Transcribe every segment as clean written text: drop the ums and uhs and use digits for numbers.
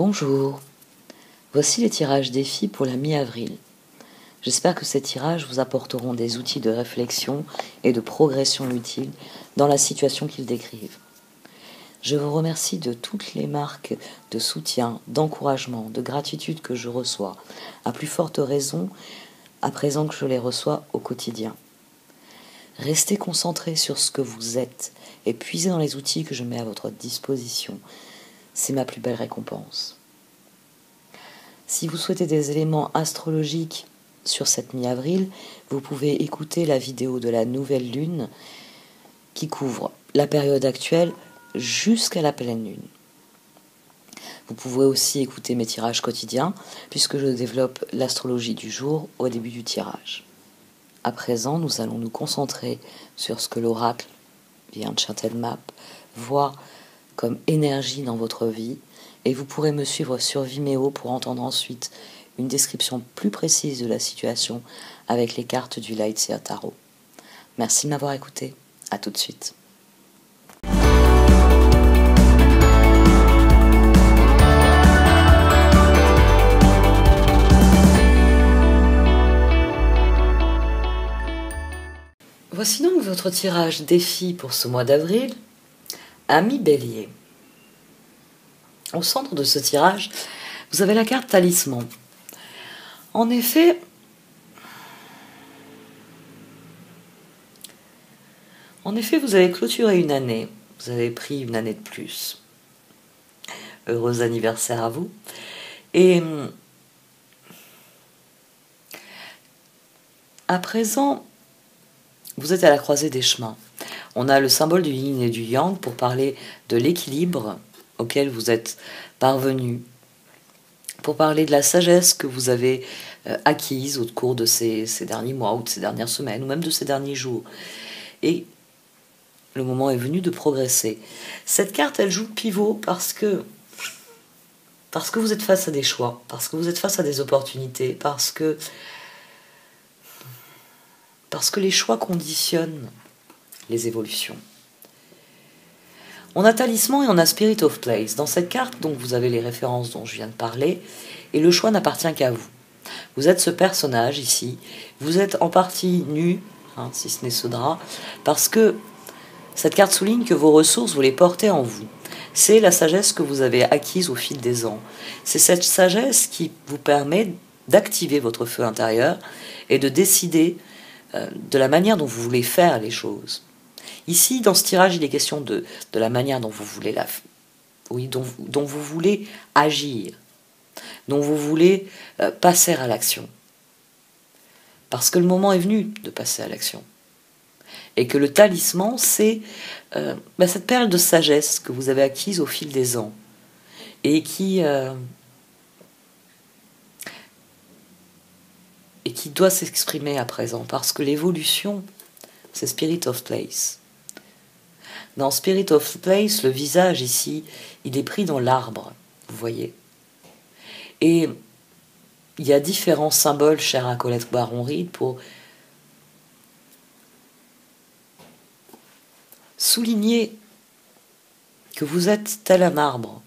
Bonjour, voici les tirages défis pour la mi-avril. J'espère que ces tirages vous apporteront des outils de réflexion et de progression utiles dans la situation qu'ils décrivent. Je vous remercie de toutes les marques de soutien, d'encouragement, de gratitude que je reçois, à plus forte raison à présent que je les reçois au quotidien. Restez concentrés sur ce que vous êtes et puisez dans les outils que je mets à votre disposition. C'est ma plus belle récompense. Si vous souhaitez des éléments astrologiques sur cette mi-avril, vous pouvez écouter la vidéo de la nouvelle lune qui couvre la période actuelle jusqu'à la pleine lune. Vous pouvez aussi écouter mes tirages quotidiens puisque je développe l'astrologie du jour au début du tirage. À présent, nous allons nous concentrer sur ce que l'oracle, via Chantel Map, voit comme énergie dans votre vie, et vous pourrez me suivre sur Vimeo pour entendre ensuite une description plus précise de la situation avec les cartes du Lightseer Tarot. Merci de m'avoir écouté. À tout de suite. Voici donc votre tirage défi pour ce mois d'avril. Ami Bélier. Au centre de ce tirage, vous avez la carte Talisman. En effet, vous avez clôturé une année. Vous avez pris une année de plus. Heureux anniversaire à vous. Et à présent, vous êtes à la croisée des chemins. On a le symbole du yin et du yang pour parler de l'équilibre auquel vous êtes parvenu, pour parler de la sagesse que vous avez acquise au cours de ces derniers mois ou de ces dernières semaines ou même de ces derniers jours. Et le moment est venu de progresser. Cette carte, elle joue pivot parce que vous êtes face à des choix, parce que vous êtes face à des opportunités, parce que les choix conditionnent les évolutions. On a Talisman et on a Spirit of Place. Dans cette carte, donc, vous avez les références dont je viens de parler, et le choix n'appartient qu'à vous. Vous êtes ce personnage ici, vous êtes en partie nu, si ce n'est ce drap, parce que cette carte souligne que vos ressources, vous les portez en vous. C'est la sagesse que vous avez acquise au fil des ans. C'est cette sagesse qui vous permet d'activer votre feu intérieur et de décider de la manière dont vous voulez faire les choses. Ici, dans ce tirage, il est question de la manière dont vous voulez dont vous voulez agir, dont vous voulez passer à l'action. Parce que le moment est venu de passer à l'action. Et que le talisman, c'est cette perle de sagesse que vous avez acquise au fil des ans et qui doit s'exprimer à présent, parce que l'évolution, c'est Spirit of Place. Dans Spirit of Place, le visage ici, il est pris dans l'arbre, vous voyez. Et il y a différents symboles chers à Colette Baron-Reid pour souligner que vous êtes tel un arbre,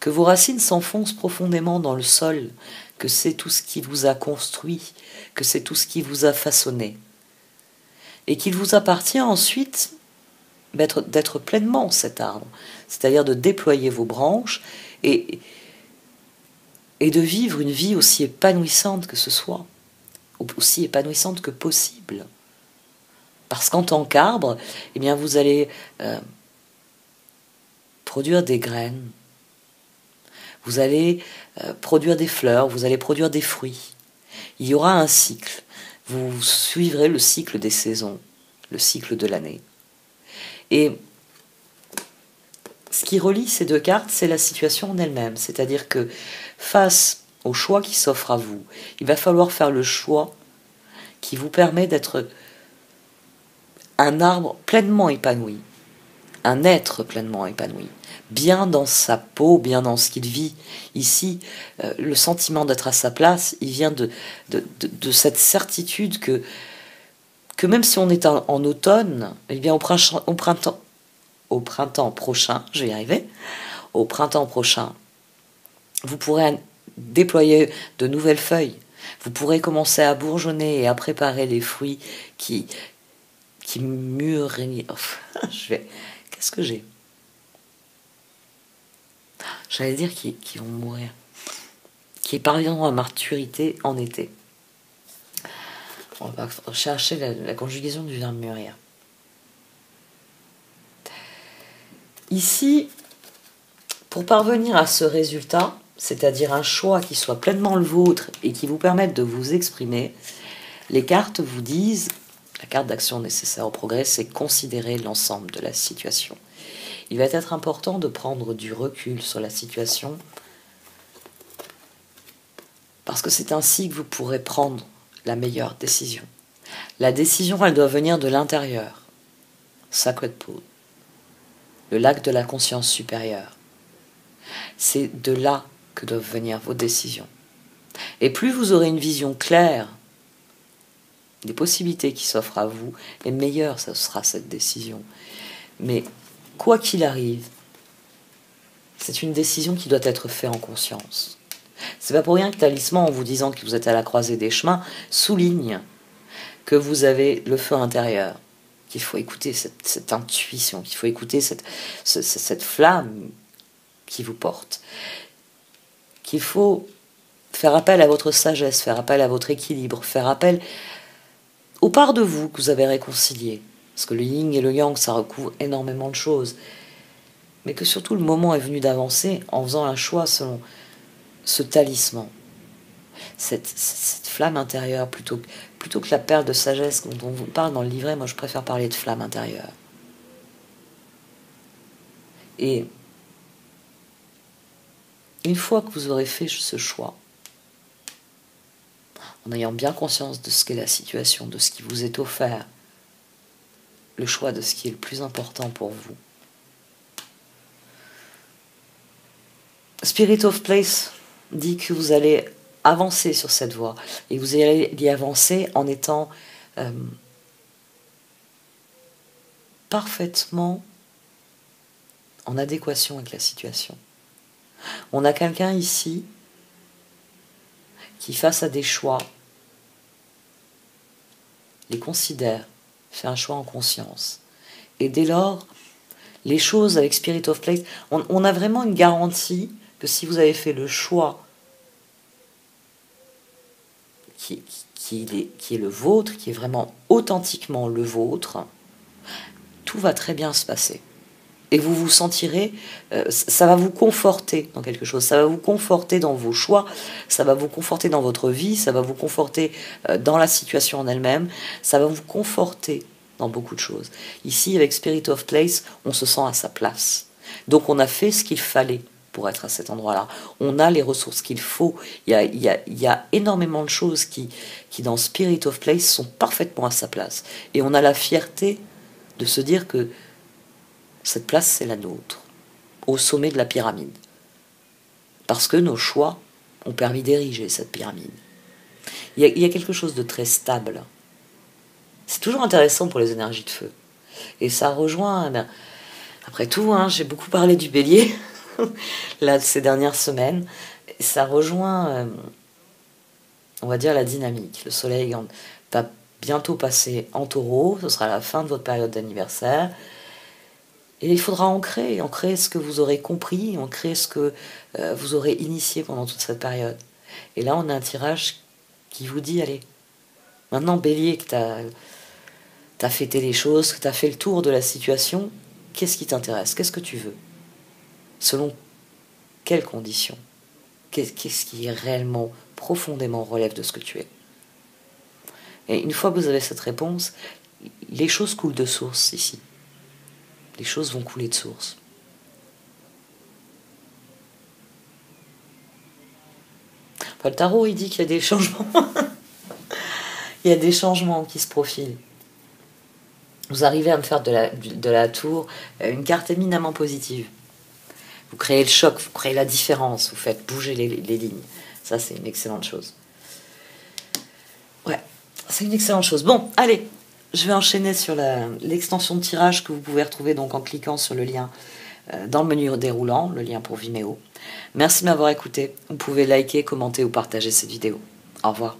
que vos racines s'enfoncent profondément dans le sol, que c'est tout ce qui vous a construit, que c'est tout ce qui vous a façonné, et qu'il vous appartient ensuite d'être pleinement cet arbre, c'est-à-dire de déployer vos branches et de vivre une vie aussi épanouissante que ce soit, aussi épanouissante que possible. Parce qu'en tant qu'arbre, eh bien, vous allez produire des graines, vous allez produire des fleurs, vous allez produire des fruits. Il y aura un cycle. Vous suivrez le cycle des saisons, le cycle de l'année. Et ce qui relie ces deux cartes, c'est la situation en elle-même. C'est-à-dire que face au choix qui s'offre à vous, il va falloir faire le choix qui vous permet d'être un arbre pleinement épanoui, un être pleinement épanoui, bien dans sa peau, bien dans ce qu'il vit. Ici, le sentiment d'être à sa place, il vient de cette certitude que même si on est en automne, eh bien au printemps prochain, je vais y arriver, au printemps prochain, Vous pourrez déployer de nouvelles feuilles. Vous pourrez commencer à bourgeonner et à préparer les fruits qui mûriront. Qu'est-ce que j'ai? J'allais dire qui vont mourir. Qui parviendront à maturité en été. On va chercher la conjugaison du verbe mûrir. Ici, pour parvenir à ce résultat, c'est-à-dire un choix qui soit pleinement le vôtre et qui vous permette de vous exprimer, les cartes vous disent, la carte d'action nécessaire au progrès, c'est considérer l'ensemble de la situation. Il va être important de prendre du recul sur la situation parce que c'est ainsi que vous pourrez prendre la meilleure décision. La décision, elle doit venir de l'intérieur. Sacred Pool, le lac de la conscience supérieure. C'est de là que doivent venir vos décisions. Et plus vous aurez une vision claire des possibilités qui s'offrent à vous, et meilleure ça sera cette décision. Mais quoi qu'il arrive, c'est une décision qui doit être faite en conscience. C'est pas pour rien que Talisman, en vous disant que vous êtes à la croisée des chemins, souligne que vous avez le feu intérieur, qu'il faut écouter cette intuition, qu'il faut écouter cette flamme qui vous porte, qu'il faut faire appel à votre sagesse, faire appel à votre équilibre, faire appel aux parts de vous que vous avez réconciliées. Parce que le yin et le yang, ça recouvre énormément de choses. Mais que surtout le moment est venu d'avancer en faisant un choix selon ce talisman. Cette flamme intérieure, plutôt que la perle de sagesse dont on vous parle dans le livret, moi je préfère parler de flamme intérieure. Et une fois que vous aurez fait ce choix, en ayant bien conscience de ce qu'est la situation, de ce qui vous est offert, le choix de ce qui est le plus important pour vous, Spirit of Place dit que vous allez avancer sur cette voie, et vous allez y avancer en étant parfaitement en adéquation avec la situation. On a quelqu'un ici qui, face à des choix, les considère, fait un choix en conscience. Et dès lors, les choses avec Spirit of Place, on a vraiment une garantie que si vous avez fait le choix qui est le vôtre, qui est vraiment authentiquement le vôtre, tout va très bien se passer. Et vous vous sentirez, ça va vous conforter dans quelque chose, ça va vous conforter dans vos choix, ça va vous conforter dans votre vie, ça va vous conforter dans la situation en elle-même, ça va vous conforter dans beaucoup de choses. Ici, avec Spirit of Place, on se sent à sa place. Donc on a fait ce qu'il fallait pour être à cet endroit-là. On a les ressources qu'il faut. Il y a énormément de choses qui, dans Spirit of Place, sont parfaitement à sa place. Et on a la fierté de se dire que cette place, c'est la nôtre, au sommet de la pyramide. Parce que nos choix ont permis d'ériger cette pyramide. Il y a quelque chose de très stable. C'est toujours intéressant pour les énergies de feu. Et ça rejoint, après tout, j'ai beaucoup parlé du bélier, là, ces dernières semaines. Et ça rejoint, on va dire, la dynamique. Le soleil va bientôt passer en taureau, ce sera la fin de votre période d'anniversaire. Et il faudra ancrer ce que vous aurez compris, ancrer ce que vous aurez initié pendant toute cette période. Et là, on a un tirage qui vous dit, allez, maintenant bélier, que t'as fêté les choses, que t'as fait le tour de la situation, qu'est-ce qui t'intéresse? Qu'est-ce que tu veux? Selon quelles conditions? Qu'est-ce qui réellement, profondément relève de ce que tu es? Et une fois que vous avez cette réponse, les choses coulent de source ici. Les choses vont couler de source. Enfin, le tarot, il dit qu'il y a des changements. Il y a des changements qui se profilent. Vous arrivez à me faire de la tour une carte éminemment positive. Vous créez le choc, vous créez la différence, vous faites bouger les lignes. Ça, c'est une excellente chose. Ouais, c'est une excellente chose. Bon, allez, je vais enchaîner sur l'extension de tirage que vous pouvez retrouver donc en cliquant sur le lien dans le menu déroulant, le lien pour Vimeo. Merci de m'avoir écouté. Vous pouvez liker, commenter ou partager cette vidéo. Au revoir.